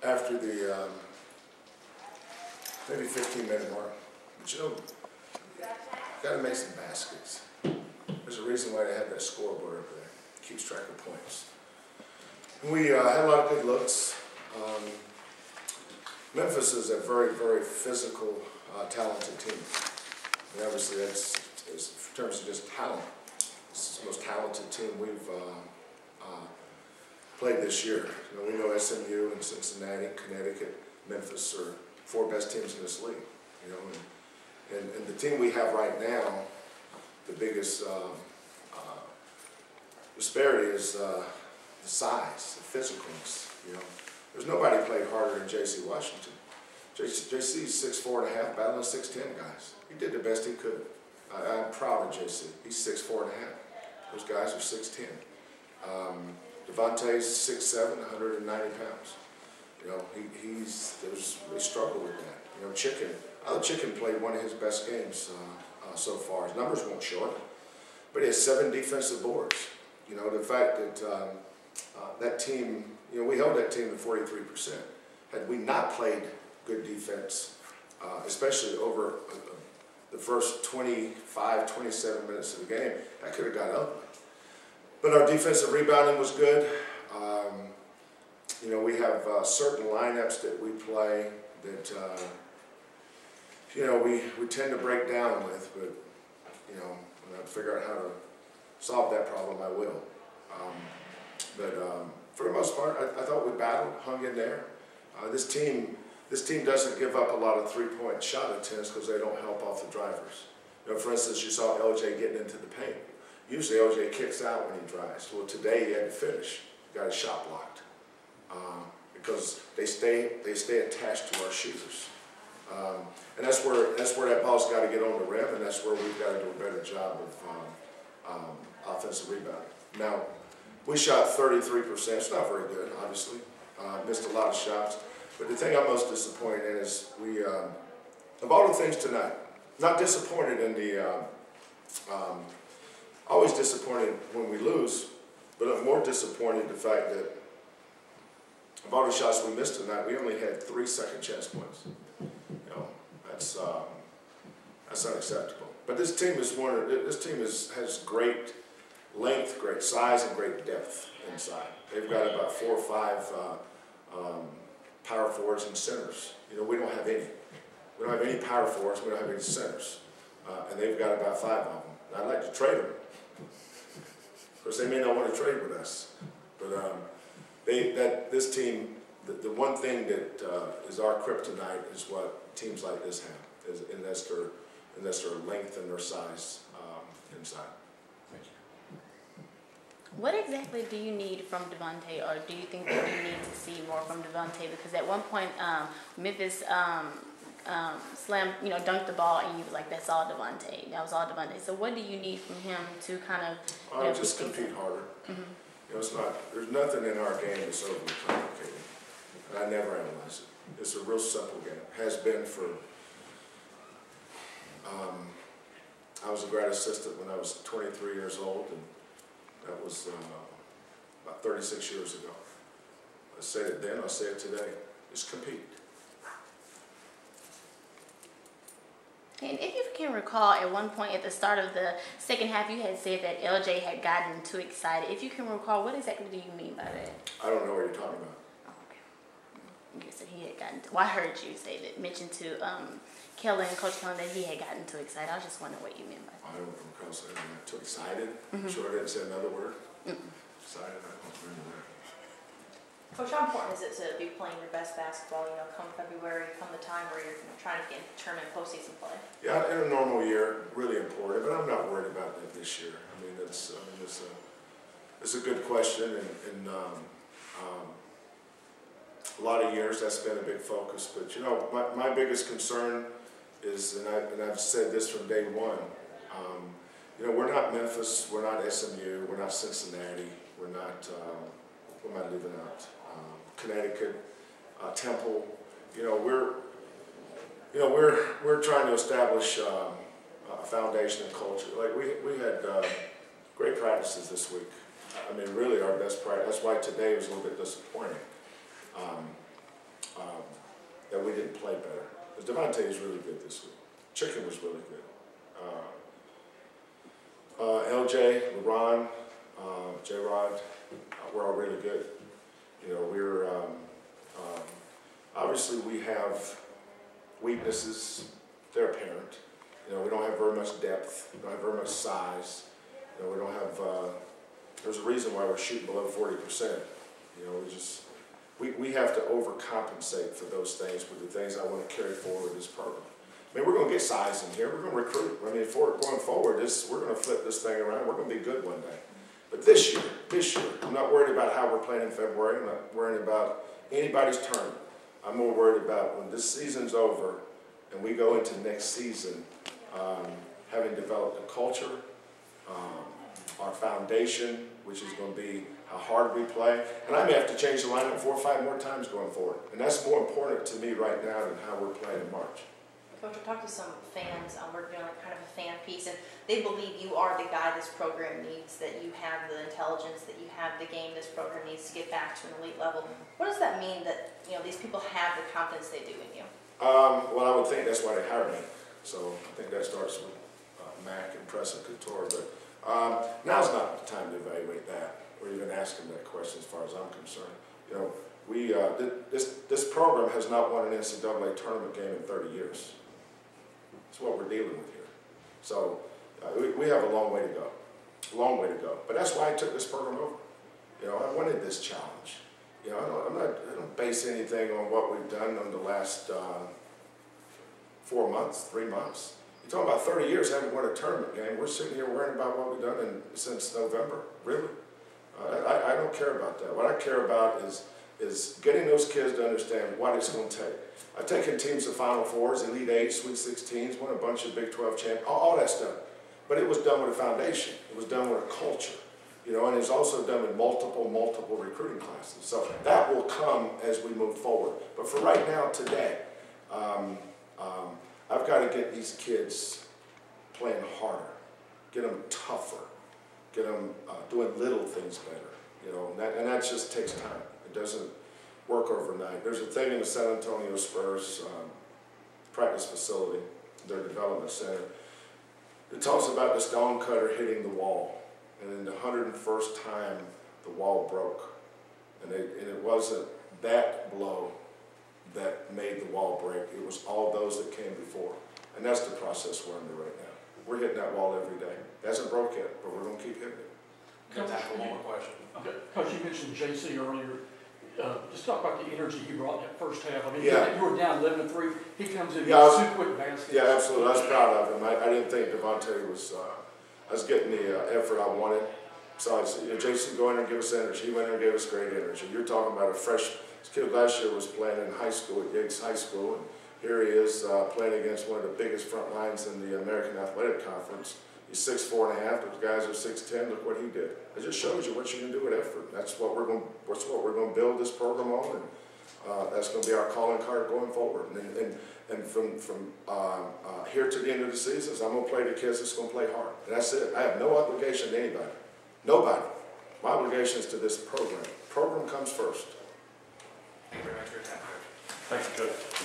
after the maybe 15-minute mark. But you know, you got to make some baskets. There's a reason why they have that scoreboard up there. It keeps track of points. And we had a lot of good looks. Memphis is a very, very physical, talented team. And obviously, that's in terms of just talent. It's the most talented team we've played this year. You know, we know SMU and Cincinnati, Connecticut, Memphis are 4 best teams in this league. You know, and the team we have right now, the biggest disparity is the size, the physicalness. You know, there's nobody played harder than J.C. Washington. J.C.'s 6'4.5", battling 6'10" guys. He did the best he could. I'm proud of J.C. He's 6'4.5". Those guys are 6'10". Devontae's 6'7", 190 pounds. You know, they struggle with that. You know, Chicken played one of his best games so far. His numbers won't show it, but he has 7 defensive boards. You know, the fact that that team, you know, we held that team to 43%. Had we not played good defense, especially over the first 25, 27 minutes of the game, that could have got ugly. But our defensive rebounding was good. You know, we have certain lineups that we play that, you know, we tend to break down with, but, you know, when I figure out how to solve that problem, I will. For the most part, I thought we battled, hung in there. This team doesn't give up a lot of 3-point shot attempts because they don't help off the drivers. You know, for instance, you saw LJ getting into the paint. Usually LJ kicks out when he drives. Well, today he had to finish. He got his shot blocked because they stay attached to our shooters. And that's where that ball's got to get on the rim, and that's where we've got to do a better job of offensive rebounding. Now, we shot 33%. It's not very good, obviously. Missed a lot of shots. But the thing I'm most disappointed in is we, of all the things tonight, not disappointed in the, always disappointed when we lose, but I'm more disappointed in the fact that of all the shots we missed tonight, we only had 3 second chance points. You know, that's unacceptable. But this team has great length, great size, and great depth inside. They've got about 4 or 5 power forwards and centers. You know, we don't have any. We don't have any power forwards. We don't have any centers, and they've got about 5 of them. I'd like to trade them. Of course, they may not want to trade with us, but this team, the one thing that is our kryptonite is what teams like this have, and that's their length and their size inside. Thank you. What exactly do you need from Devontae, or do you think that you need to see more from Devontae? Because at one point, Memphis dunked the ball, and you was like, "That's all Devontae. That was all Devontae." So, what do you need from him to kind of just compete harder? Mm-hmm. You know, there's nothing in our game that's overly complicated, and I never analyze it. It's a real simple game. Has been for. I was a grad assistant when I was 23 years old, and that was about 36 years ago. I said it then, I'll say it today. Just compete. And if you can recall, at one point at the start of the second half, you had said that LJ had gotten too excited. If you can recall, what exactly do you mean by that? I don't know what you're talking about. Oh, okay. You said he had gotten well, I heard you say that, mention to Coach Kelvin, that he had gotten too excited. I was just wondering what you meant by that. I don't recall saying that. Too excited? Mm-hmm. Sure I didn't say another word? Mm-hmm. Excited? I don't remember that. Coach, how important is it to be playing your best basketball, you know, come February, come the time where you're trying to determine postseason play? Yeah, in a normal year, really important, but I'm not worried about that this year. I mean, it's a good question, and a lot of years that's been a big focus. But you know, my biggest concern is, and I've said this from day one. You know, we're not Memphis, we're not SMU, we're not Cincinnati, we're not. What am I leaving out? Connecticut, Temple. You know, we're trying to establish a foundation and culture. Like we had great practices this week. I mean, really our best practice. That's why today was a little bit disappointing. we didn't play better. Because Devontae is really good this week. Chicken was really good. LJ, LeBron, J-Rod, we're all really good. You know, we're, obviously we have weaknesses. They're apparent. You know, we don't have very much depth. We don't have very much size. You know, we don't have, there's a reason why we're shooting below 40%. You know, we have to overcompensate for those things with the things I want to carry forward this program. I mean, we're going to get size in here. We're going to recruit. I mean, going forward, we're going to flip this thing around. We're going to be good one day. But this year, I'm not worried about how we're playing in February. I'm not worried about anybody's tournament. I'm more worried about when this season's over and we go into next season, having developed a culture, our foundation, which is going to be how hard we play. And I may have to change the lineup 4 or 5 more times going forward. And that's more important to me right now than how we're playing in March. Coach, I talked to some fans. We're doing like kind of a fan piece, and they believe you are the guy this program needs, that you have the intelligence, that you have the game this program needs to get back to an elite level. What does that mean that, you know, these people have the confidence they do in you? Well, I would think that's why they hired me. So I think that starts with Mac and Press and Couture. But now's not the time to evaluate that or even ask them that question as far as I'm concerned. You know, this program has not won an NCAA tournament game in 30 years. That's what we're dealing with here. So we have a long way to go. Long way to go. But that's why I took this program over. You know, I wanted this challenge. You know, I don't base anything on what we've done in the last 4 months, 3 months. You're talking about 30 years haven't won a tournament game. We're sitting here worrying about what we've done since November. Really? I don't care about that. What I care about is getting those kids to understand what it's going to take. I've taken teams to Final Fours, Elite Eight, Sweet 16s, won a bunch of Big 12 champions, all that stuff. But it was done with a foundation. It was done with a culture. You know, and it's also done with multiple recruiting classes. So that will come as we move forward. But for right now, today, I've got to get these kids playing harder, get them tougher, get them doing little things better. You know, and that just takes time. It doesn't work overnight. There's a thing in the San Antonio Spurs practice facility, their development center. It talks about the stone cutter hitting the wall. And then the 101st time, the wall broke. And it wasn't that blow that made the wall break. It was all those that came before. And that's the process we're under right now. We're hitting that wall every day. It hasn't broke yet, but we're going to keep hitting it. Can I tackle one more question? Coach, you mentioned JC earlier. Just talk about the energy he brought in that first half. I mean, yeah. You were down 11-3. He comes in with 2 quick baskets. Yeah, absolutely. I was proud of him. I didn't think Devontae was... I was getting the effort I wanted. So I said, you know, Jason, go in there and give us energy. He went in and gave us great energy. You're talking about this kid last year was playing in high school at Yates High School, and here he is playing against one of the biggest front lines in the American Athletic Conference. He's 6'4.5". Those guys are 6'10". Look what he did. It just shows you what you can do with effort. That's what we're going to build this program on, and that's going to be our calling card going forward. And from here to the end of the season, I'm going to play the kids that's going to play hard. And that's it. I have no obligation to anybody. Nobody. My obligation is to this program. Program comes first. Thank you very much for your time, Coach. Thank you, Coach.